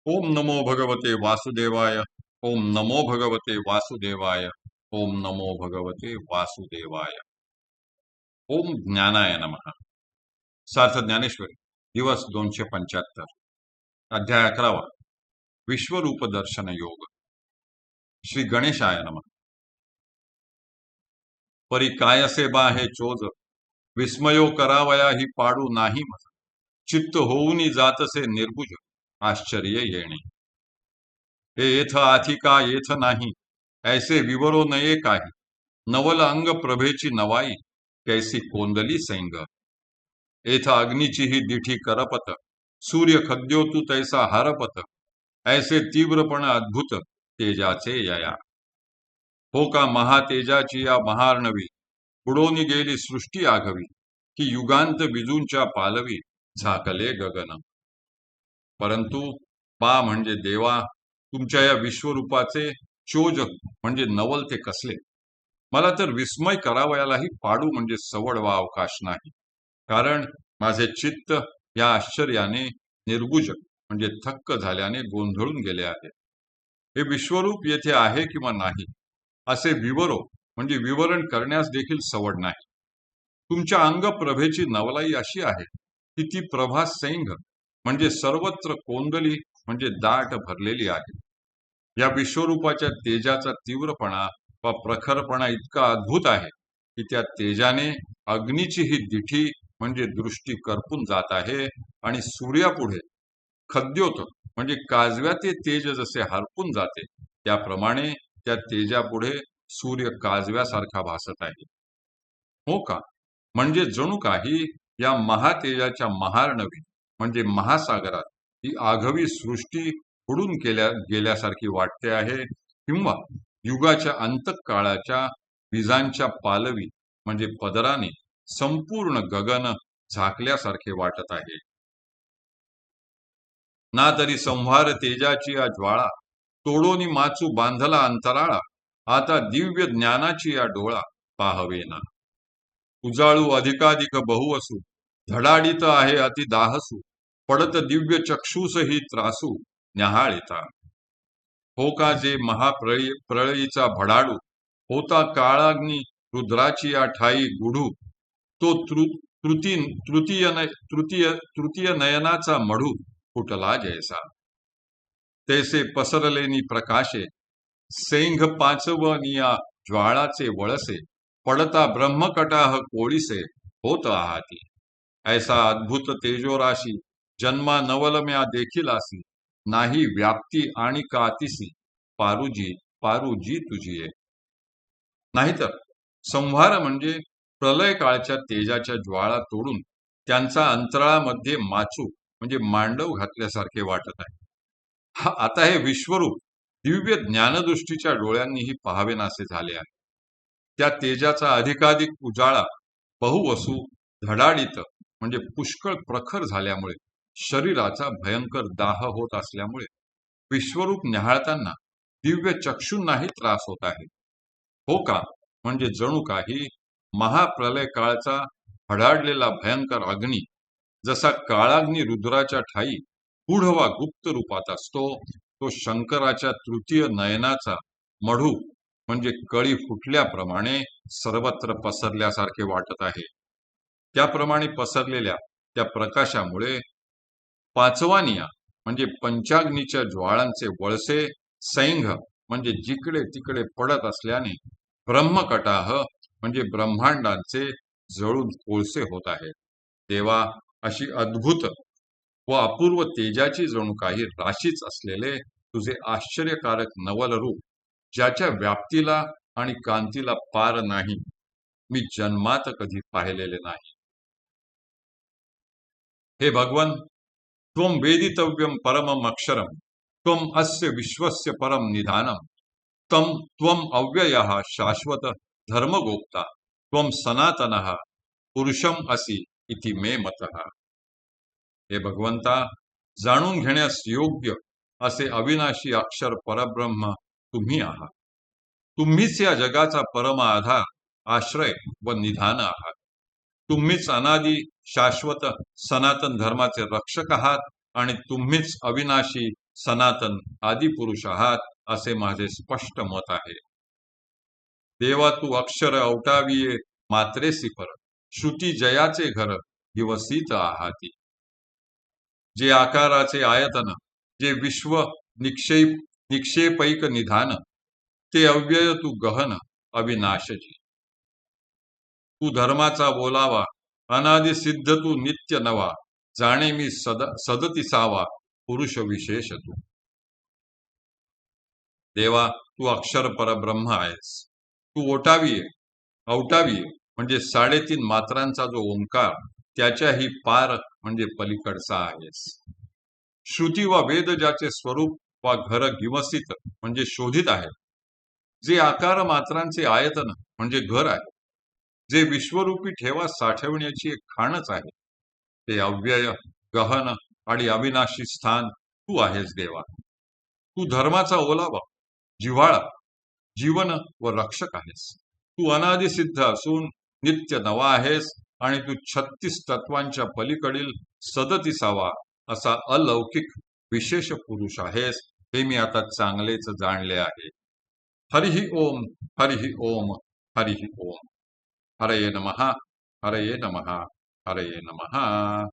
ओम नमो भगवते वासुदेवाय। ओम नमो भगवते वासुदेवाय। ओम नमो भगवते वासुदेवाय। ओम ज्ञानाय नमः। सार्थ ज्ञानेश्वरी दिवस 275 अध्याय 11 विश्वरूप दर्शन योग। श्री गणेशाय नमः। परी कायसे बाहे चोज विस्मयो करावया ही पाडू नाही मज चित्त होऊनी जातसे निर्भुज आश्चर्य येणे हे येथ आथिका येथ नाही ऐसे विवरो नये काही नवल अंग प्रभेची नवाई कैसी कोंदली सैंग येथ अग्नीची ही दिठी करपत सूर्य खद्योतू तैसा हरपत ऐसे तीव्रपण अद्भुत तेजाचे यया हो का महातेजाची या महार्णवी बुडोनी गेली सृष्टी आघवी की युगांत विजूंच्या पालवी झाकले गगन परंतु पा म्हणजे देवा तुमच्या या विश्वरूपाचे चोज म्हणजे नवल ते कसले मला तर विस्मय करावयालाही पाडू म्हणजे सवड वा अवकाश नाही कारण माझे चित्त या आश्चर्याने निर्बुज म्हणजे थक्क झाल्याने गोंधळून गेले आहे हे विश्वरूप येथे आहे किंवा नाही असे विवरो म्हणजे विवरण करण्यास देखील सवड नाही तुमच्या अंगप्रभेची नवलाई अशी आहे की ती प्रभा सैंघ म्हणजे सर्वत्र कोंदली म्हणजे दाट भरलेली आहे या विश्वरूपाच्या तेजाचा तीव्रपणा वा प्रखरपणा इतका अद्भुत आहे की त्या तेजाने अग्नीची ही दिठी म्हणजे दृष्टी करपून जात आहे आणि सूर्यापुढे खद्योत म्हणजे काजव्याचे तेज जसे हरपून जाते त्याप्रमाणे त्या तेजापुढे सूर्य काजव्यासारखा भासत आहे हो का म्हणजे जणू काही या महातेजाच्या महार्णवी म्हणजे महासागरात ही आघवी सृष्टी बुडून गेल्यासारखी वाटते आहे किंवा युगाच्या अंतकाळाच्या विजांच्या पालवी म्हणजे पदराने संपूर्ण गगन झाकल्यासारखे वाटत आहे ना तरी संहार तेजाची या ज्वाळा तोडोनी माचू बांधला अंतराळा आता दिव्य ज्ञानाची या डोळा पाहवेना उजाळू अधिकाधिक बहु असू धडाडीत आहे अति दाहसू पडत दिव्य चक्षुसही त्रासू न्याहाळिता हो का जे प्रळयीचा भडाडू होता काळाग्नी रुद्राची या ठाई गुढू तो तृतीय नयनाचा मढू फुटला जैसा तैसे पसरलेनी प्रकाशे सैंघ पाचवनिया ज्वाळाचे वळसे पडता ब्रह्मकटाह कोळीसे होत आहाती ऐसा अद्भुत तेजोराशी जन्मा नवलम्या देखील आसी नाही व्याप्ती आणि कातिसी पारुजी तुझी आहे नाहीतर संहार म्हणजे प्रलय काळच्या तेजाच्या ज्वाळा तोडून त्यांचा अंतराळामध्ये माचू म्हणजे मांडव घातल्यासारखे वाटत आहे आता हे विश्वरूप दिव्य ज्ञानदृष्टीच्या डोळ्यांनीही पाहावेनासे झाले आहे त्या तेजाचा अधिकाधिक उजाळा बहुवसू धडाडीत म्हणजे पुष्कळ प्रखर झाल्यामुळे शरीराचा भयंकर दाह होत असल्यामुळे विश्वरूप न्याहाळताना दिव्य चक्षूंनाही त्रास होत आहे हो का म्हणजे जणू काही महाप्रलय काळचा भडाडलेला भयंकर अग्नी जसा काळाग्नी रुद्राच्या ठाई गूढ वा गुप्त रूपात असतो तो शंकराच्या तृतीय नयनाचा मढू म्हणजे कळी फुटल्याप्रमाणे सर्वत्र पसरल्यासारखे वाटत आहे त्याप्रमाणे पसरलेल्या त्या प्रकाशामुळे पाचवानिया म्हणजे पंचाग्नीच्या ज्वाळांचे वळसे सैंघ म्हणजे जिकडे तिकडे पडत असल्याने ब्रह्मकटाह म्हणजे ब्रह्मांडांचे जळून कोळसे होत आहे तेव्हा अशी अद्भुत व अपूर्व तेजाची जणू काही राशीच असलेले तुझे आश्चर्यकारक नवल रूप ज्याच्या व्याप्तीला आणि कांतीला पार नाही मी जन्मात कधी पाहिलेले नाही हे भगवन त्वं वेदितव्यं परमम् अक्षरं त्वं अस्य विश्वस्य परम निधानम त्वं अव्ययः शाश्वत धर्मगोप्ता त्वं सनातनः पुरुषम असि इति मे मतः हे भगवंता जाणून घेण्यास योग्य असे अविनाशी अक्षर परब्रह्म तुम्ही आहात तुम्हीच या जगाचा परम आधार आश्रय व निधान आहात तुम्हीच अनादी शाश्वत सनातन धर्माचे रक्षक आहात आणि तुम्हीच अविनाशी सनातन आदिपुरुष आहात असे माझे स्पष्ट मत आहे. देवा तू अक्षर अवटाविये मात्रेसी पर, श्रुती जयाचे घर दिवसीत आहाती. जे आकाराचे आयतन, जे विश्व निक्षेप निक्षेपैक निधान, ते अव्यय तू गहन अविनाशजी. तू धर्माचा बोलावा, अनादि सिद्ध तू नित्य नवा, जाणे मी सदतिसावा पुरुष विशेष तू. देवा तू अक्षर परब्रह्म आहेस. तू अवटावीये म्हणजे 3.5 मात्रांचा जो ओंकार, त्याच्याही पार म्हणजे पलीकडचा आहेस. श्रुती व वेद ज्याचे स्वरूप वा घर गिवसित म्हणजे शोधित आहे, जे आकार मात्रांचे आयतन म्हणजे घर आहे, जे विश्वरूपी ठेवा साठवण्याची एक खाणच आहे, ते अव्यय गहन आणि अविनाशी स्थान तू आहेस देवा. तू धर्माचा ओलावा, जिव्हाळा, जीवन व रक्षक आहेस. तू अनादि सिद्ध असून नित्य नवा आहेस आणि तू 36 तत्वांच्या पलीकडील 37वा असा अलौकिक विशेष पुरुष आहेस, हे मी आता चांगलेच जाणले आहे. हरिहि ओम, हरिहि ओम, हरिहि ओम. हरये नमः, हरये नमः, हरये नमः.